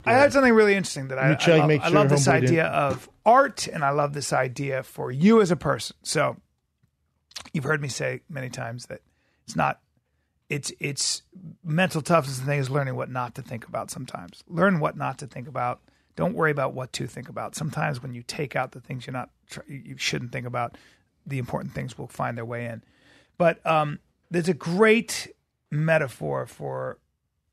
I had something really interesting that I love this homeboy idea of art, and I love this idea for you as a person. So you've heard me say many times that it's mental toughness. The thing is learning what not to think about sometimes. Learn what not to think about. Don't worry about what to think about. Sometimes when you take out the things you shouldn't think about, the important things will find their way in. But there's a great metaphor for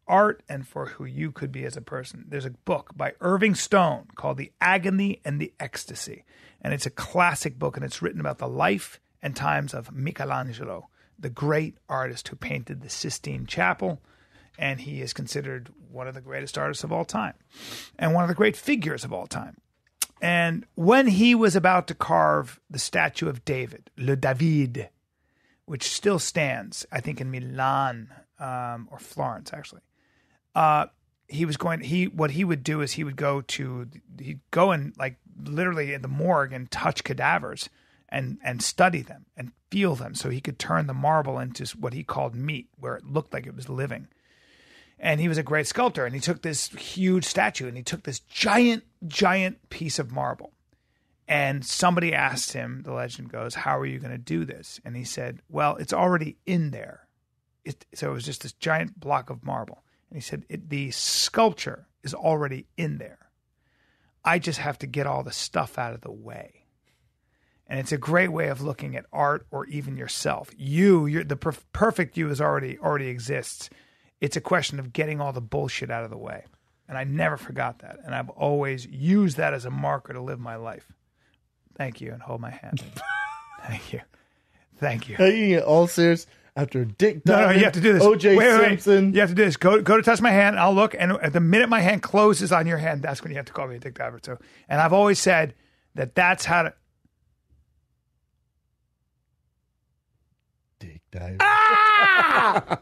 art and for who you could be as a person. There's a book by Irving Stone called The Agony and the Ecstasy. And it's a classic book, and it's written about the life and times of Michelangelo, the great artist who painted the Sistine Chapel. And he is considered one of the greatest artists of all time and one of the great figures of all time. And when he was about to carve the statue of David, Le David, which still stands, I think, in Milan or Florence, actually, what he would do is he'd go and like literally in the morgue and touch cadavers and study them and feel them so he could turn the marble into what he called meat, where it looked like it was living. And he was a great sculptor, and he took this huge statue and he took this giant, giant piece of marble. And somebody asked him, the legend goes, how are you going to do this? And he said, well, it's already in there. So it was just this giant block of marble. And he said, the sculpture is already in there. I just have to get all the stuff out of the way. And it's a great way of looking at art or even yourself. You're the perfect you is already exists. It's a question of getting all the bullshit out of the way. And I never forgot that. And I've always used that as a marker to live my life. Thank you, and hold my hand. Thank you. Thank you. Are you all serious? After Dick Diamond, no, you have to do this. O.J. Simpson. You have to do this. Go to touch my hand, I'll look, and at the minute my hand closes on your hand, that's when you have to call me a Dick Diver too. And I've always said that's how to... Dick Diver. Ah!